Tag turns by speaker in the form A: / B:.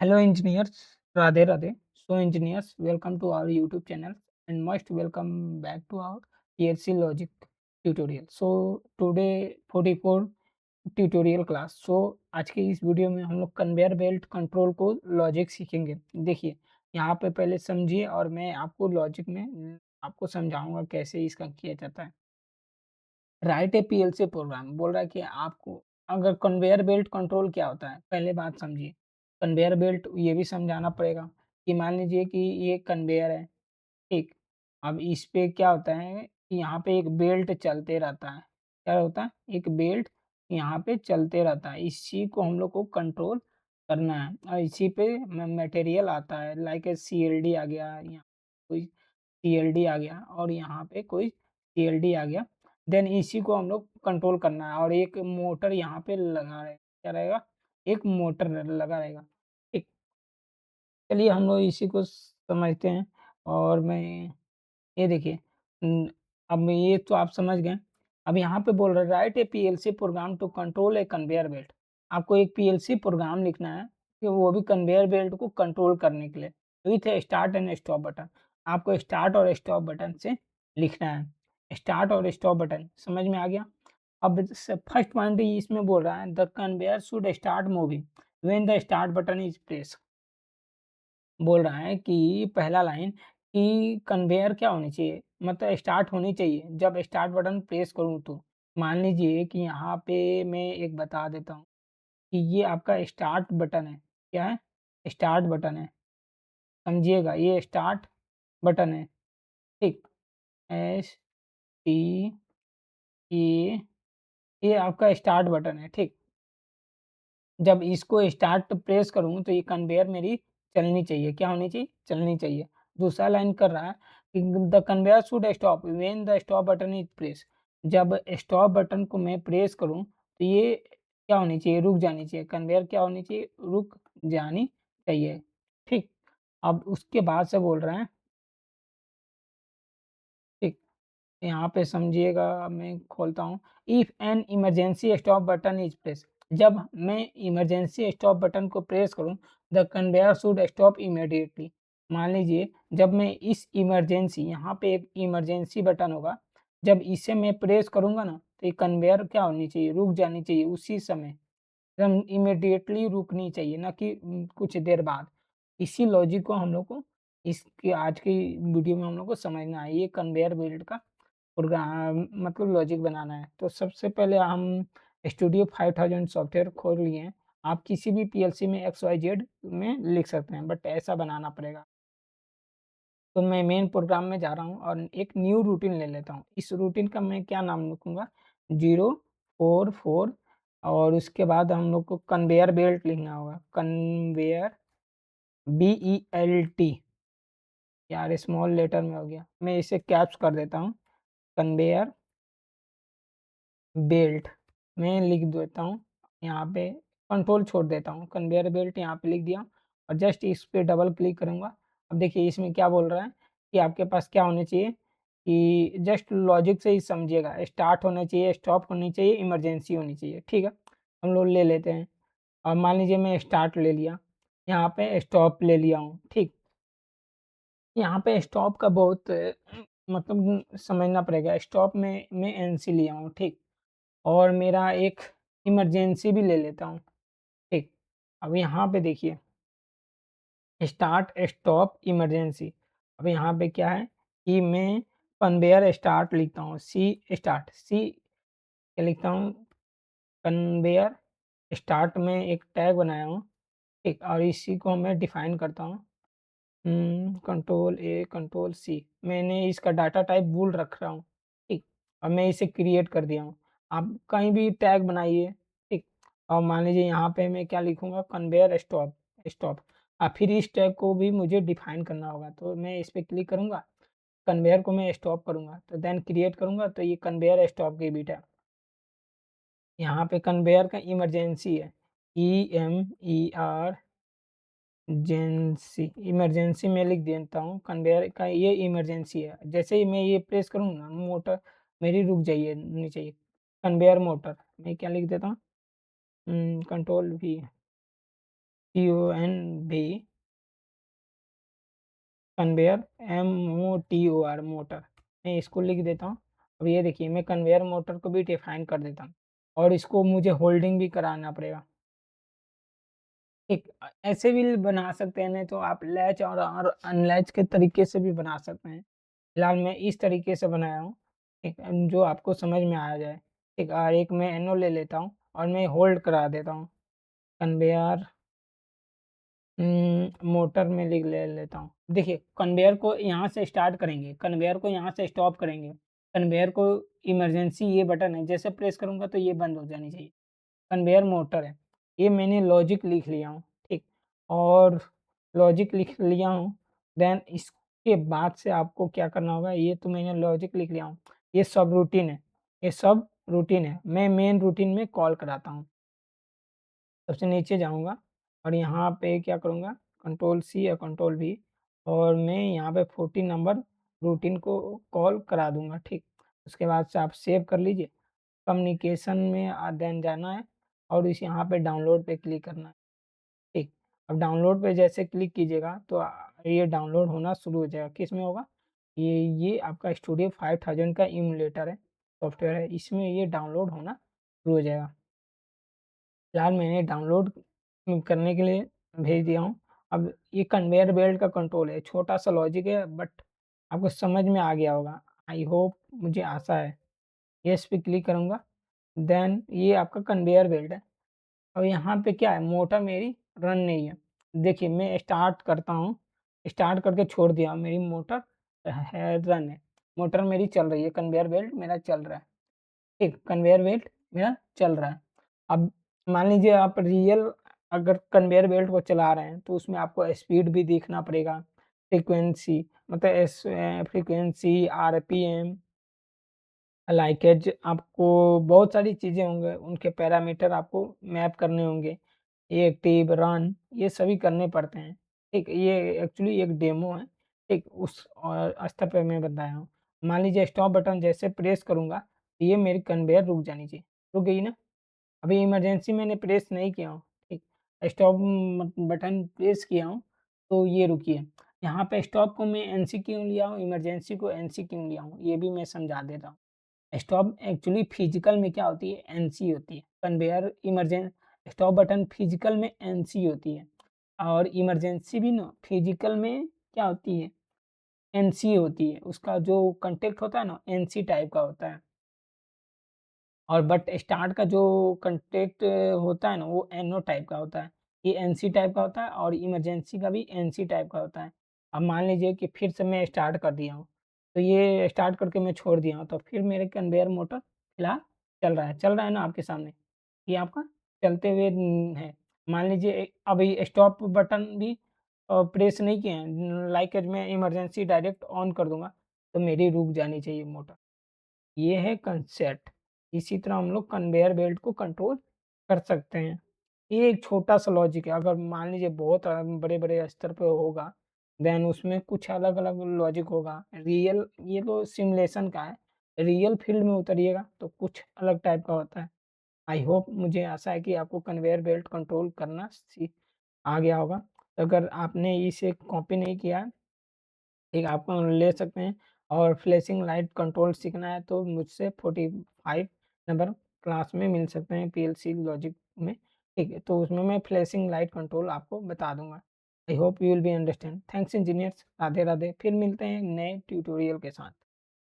A: Hello engineers, Radhe Radhe. So engineers, welcome to our YouTube channel and most welcome back to our PLC logic tutorial. So today 44 tutorial class. आज के इस video में हम लोग conveyor belt control को logic सीखेंगे। देखिए यहाँ पे पहले समझिए और मैं आपको लॉजिक में आपको समझाऊंगा कैसे इसका किया जाता है। राइट ए पीएलसी प्रोग्राम बोल रहा है कि आपको अगर कन्वेयर बेल्ट कंट्रोल क्या होता है, पहले बात समझिए। कन्वेयर बेल्ट ये भी समझाना पड़ेगा कि मान लीजिए कि ये कन्वेयर है, ठीक। अब इस पे क्या होता है कि यहाँ पे एक बेल्ट चलते रहता है। क्या होता है? एक बेल्ट यहाँ पे चलते रहता है। इसी को हम लोग को कंट्रोल करना है और इसी पे मटेरियल आता है, लाइक ए सीएलडी आ गया, यहाँ कोई सीएलडी आ गया और यहाँ पे कोई सीएलडी आ गया। देन इसी को हम लोग कंट्रोल करना है और एक मोटर यहाँ पे लगा रहे क्या रहेगा? एक मोटर लगा रहेगा। ठीक, चलिए हम लोग इसी को समझते हैं और मैं ये देखिए अब ये तो आप समझ गए। अब यहाँ पे बोल रहा है write a PLC program to control a conveyor belt. आपको एक पीएलसी प्रोग्राम लिखना है कि वो भी कन्वेयर बेल्ट को कंट्रोल करने के लिए with A start and stop button. आपको स्टार्ट और स्टॉप बटन से लिखना है। स्टार्ट और स्टॉप बटन समझ में आ गया। अब फर्स्ट पॉइंट इसमें बोल रहा है the conveyor should start moving when the start button is press. बोल रहा है कि पहला लाइन कि कन्वेयर क्या होनी चाहिए, मतलब स्टार्ट होनी चाहिए जब स्टार्ट बटन प्रेस करूँ तो। मान लीजिए कि यहाँ पे मैं एक बता देता हूँ कि ये आपका स्टार्ट बटन है। क्या है? स्टार्ट बटन है। समझिएगा ये स्टार्ट बटन है। ठीक। एस टी ए ये आपका स्टार्ट बटन है। ठीक। जब इसको स्टार्ट प्रेस करूँ तो ये कन्वेयर मेरी चलनी चाहिए। क्या होनी चाहिए? चलनी चाहिए। दूसरा लाइन कर रहा है कि the conveyor should stop when the stop button is press. जब स्टॉप बटन को मैं प्रेस करूँ तो ये क्या होनी चाहिए? रुक जानी चाहिए। कन्वेयर क्या होनी चाहिए? रुक जानी चाहिए। ठीक। अब उसके बाद से बोल रहे हैं, ठीक, यहाँ पे समझिएगा मैं खोलता हूँ। If an emergency stop button is press. जब मैं इमरजेंसी स्टॉप बटन को प्रेस करूँ the conveyor should stop immediately. मान लीजिए जब मैं इस इमरजेंसी यहाँ पे एक इमरजेंसी बटन होगा, जब इसे मैं प्रेस करूँगा ना तो ये कन्वेयर क्या होनी चाहिए? रुक जानी चाहिए उसी समय। एकदम इमीडिएटली रुकनी चाहिए, ना कि कुछ देर बाद। इसी लॉजिक को हम लोग को इसके आज की वीडियो में हम लोग को समझना है। ये कन्वेयर बेल्ट का प्रोग्राम मतलब लॉजिक बनाना है। तो सबसे पहले हम स्टूडियो 5000 सॉफ्टवेयर खोल लिए हैं। आप किसी भी पीएलसी में XYZ में लिख सकते हैं, बट ऐसा बनाना पड़ेगा। तो मैं मेन प्रोग्राम में जा रहा हूँ और एक न्यू रूटीन ले लेता हूँ। इस रूटीन का मैं क्या नाम लिखूँगा? 044 और उसके बाद हम लोग को कन्वेयर बेल्ट लिखना होगा। Conveyor BELT। यार स्मॉल लेटर में हो गया, मैं इसे कैप्स कर देता हूँ। कन्वेयर बेल्ट मैं लिख देता हूँ यहाँ पे, कंट्रोल छोड़ देता हूँ, कन्वेयर बेल्ट यहाँ पे लिख दिया और जस्ट इस पे डबल क्लिक करूँगा। अब देखिए इसमें क्या बोल रहा है कि आपके पास क्या होने चाहिए कि जस्ट लॉजिक से ही समझिएगा। स्टार्ट होना चाहिए, स्टॉप होनी चाहिए, इमरजेंसी होनी चाहिए। ठीक है, हम लोग ले लेते हैं। और मान लीजिए मैं स्टार्ट ले लिया, यहाँ पे स्टॉप ले लिया हूँ। ठीक, यहाँ पे स्टॉप का बहुत मतलब समझना पड़ेगा। स्टॉप में मैं एनसी लिया हूँ। ठीक, और मेरा एक इमरजेंसी भी ले लेता हूँ। ठीक, अब यहाँ पे देखिए स्टार्ट स्टॉप इमरजेंसी। अब यहाँ पे क्या है कि मैं कन्वेयर स्टार्ट लिखता हूँ, सी स्टार्ट, सी क्या लिखता हूँ? कन्वेयर स्टार्ट में एक टैग बनाया हूँ। ठीक, और इसी को मैं डिफाइन करता हूँ। कंट्रोल ए कंट्रोल सी, मैंने इसका डाटा टाइप बूल रख रहा हूँ। ठीक, और मैं इसे क्रिएट कर दिया हूँ। आप कहीं भी टैग बनाइए। ठीक, और मान लीजिए यहाँ पे मैं क्या लिखूँगा? Conveyor stop stop. फिर इस टैग को भी मुझे डिफाइन करना होगा, तो मैं इस पे क्लिक करूँगा, कन्वेयर को मैं स्टॉप करूँगा तो देन क्रिएट करूँगा तो ये कन्वेयर स्टॉप की बिट है। यहाँ पे कन्वेयर का इमरजेंसी है, EMER जेंसी, इमरजेंसी में लिख देता हूँ। कन्वेयर का ये इमरजेंसी है। जैसे ही मैं ये प्रेस करूँ ना मोटर मेरी रुक जाइए नहीं चाहिए। कन्वेयर मोटर मैं क्या लिख देता हूँ? Control V CONV conveyor MOTOR motor. मैं इसको लिख देता हूँ। अब ये देखिए मैं कन्वेयर मोटर को भी डिफाइन कर देता हूँ और इसको मुझे होल्डिंग भी कराना पड़ेगा। एक ऐसे भी बना सकते हैं, नहीं तो आप लैच और अनलैच के तरीके से भी बना सकते हैं। फिलहाल मैं इस तरीके से बनाया हूँ, एक जो आपको समझ में आ जाए। एक और एक मैं एनो ले लेता हूँ और मैं होल्ड करा देता हूँ। कन्वेयर मोटर में लिख ले लेता हूँ। देखिए कन्वेयर को यहाँ से स्टार्ट करेंगे, कन्वेयर को यहाँ से स्टॉप करेंगे। कन्वेयर को इमरजेंसी ये बटन है, जैसे प्रेस करूँगा तो ये बंद हो जानी चाहिए। कन्वेयर मोटर है। ये मैंने लॉजिक लिख लिया हूँ, ठीक। और लॉजिक लिख लिया हूँ, देन इसके बाद से आपको क्या करना होगा, ये तो मैंने लॉजिक लिख लिया हूँ। ये सब रूटीन है, ये सब रूटीन है। मैं मेन रूटीन में कॉल कराता हूँ। सबसे नीचे जाऊँगा और यहाँ पे क्या करूँगा, कंट्रोल सी या कंट्रोल वी, और मैं यहाँ पे 14 नंबर रूटीन को कॉल करा दूँगा, ठीक। उसके बाद से आप सेव कर लीजिए। कम्युनिकेशन में देन जाना है और इस यहाँ पे डाउनलोड पे क्लिक करना है, ठीक। अब डाउनलोड पे जैसे क्लिक कीजिएगा तो ये डाउनलोड होना शुरू हो जाएगा। किस में होगा? ये आपका स्टूडियो 5000 का इम्युलेटर है, सॉफ्टवेयर है, इसमें ये डाउनलोड होना शुरू हो जाएगा। फिलहाल मैंने डाउनलोड करने के लिए भेज दिया हूँ। अब ये कन्वेयर बेल्ट का कंट्रोल है, छोटा-सा लॉजिक है बट आपको समझ में आ गया होगा। आई होप, मुझे आशा है। येस पे क्लिक करूँगा, देन ये आपका कन्वेयर बेल्ट है। अब यहाँ पे क्या है, मोटर मेरी रन नहीं है। देखिए मैं स्टार्ट करता हूँ, स्टार्ट करके छोड़ दिया, मेरी मोटर है रन है। मोटर मेरी चल रही है, कन्वेयर बेल्ट मेरा चल रहा है। एक कन्वेयर बेल्ट मेरा चल रहा है। अब मान लीजिए आप रियल अगर कन्वेयर बेल्ट को चला रहे हैं, तो उसमें आपको स्पीड भी देखना पड़ेगा, फ्रीक्वेंसी मतलब फ्रीक्वेंसी, आरपीएम, लाइकेज, आपको बहुत सारी चीज़ें होंगे, उनके पैरामीटर आपको मैप करने होंगे। एक्टिव, रन, ये सभी करने पड़ते हैं। ठीक, ये एक्चुअली एक डेमो है, ठीक, उस स्तर पे मैं बताया हूँ। मान लीजिए स्टॉप बटन जैसे प्रेस करूँगा, तो ये मेरी कन्वेयर रुक जानी चाहिए, रुक गई ना? अभी इमरजेंसी मैंने प्रेस नहीं किया हूँ, ठीक, स्टॉप बटन प्रेस किया हूँ, तो ये रुकी है। यहाँ पे स्टॉप को मैं एनसी क्यों लिया हूँ, इमरजेंसी को एनसी क्यों लिया हूँ, ये भी मैं समझा देता हूँ। स्टॉप एक्चुअली फिजिकल में क्या होती है, एनसी होती है। कन्वेयर इमरजें स्टॉप बटन फिजिकल में एनसी होती है और इमरजेंसी भी ना फिजिकल में क्या होती है, एनसी होती है। उसका जो कंटेक्ट होता है ना, एनसी टाइप का होता है। और बट स्टार्ट का जो कंटेक्ट होता है ना, वो एनओ टाइप का होता है। ये एनसी टाइप का होता है और इमरजेंसी का भी एनसी टाइप का होता है। अब मान लीजिए कि फिर से मैं स्टार्ट कर दिया हूँ, तो ये स्टार्ट करके मैं छोड़ दिया हूँ, तो फिर मेरे कन्वेयर मोटर फिलहाल चल रहा है ना आपके सामने, ये आपका चलते हुए है। मान लीजिए अभी स्टॉप बटन भी प्रेस नहीं किए हैं, लाइक मैं इमरजेंसी डायरेक्ट ऑन कर दूंगा, तो मेरी रुक जानी चाहिए मोटर। ये है कंसेप्ट। इसी तरह हम लोग कन्वेयर बेल्ट को कंट्रोल कर सकते हैं। ये एक छोटा-सा लॉजिक है, अगर मान लीजिए बहुत बड़े-बड़े स्तर पे होगा, देन उसमें कुछ अलग-अलग लॉजिक होगा। रियल ये तो सिमुलेशन का है, रियल फील्ड में उतरिएगा तो कुछ अलग टाइप का होता है। आई होप, मुझे आशा है कि आपको कन्वेयर बेल्ट कंट्रोल करना आ गया होगा। अगर आपने इसे कॉपी नहीं किया, ठीक, आप ले सकते हैं। और फ्लैशिंग लाइट कंट्रोल सीखना है तो मुझसे 45 नंबर क्लास में मिल सकते हैं, पीएलसी लॉजिक में, ठीक है। तो उसमें मैं फ्लैशिंग लाइट कंट्रोल आपको बता दूँगा। I hope you will be understand. Thanks engineers, Radhe Radhe. फिर मिलते हैं नए ट्यूटोरियल के साथ।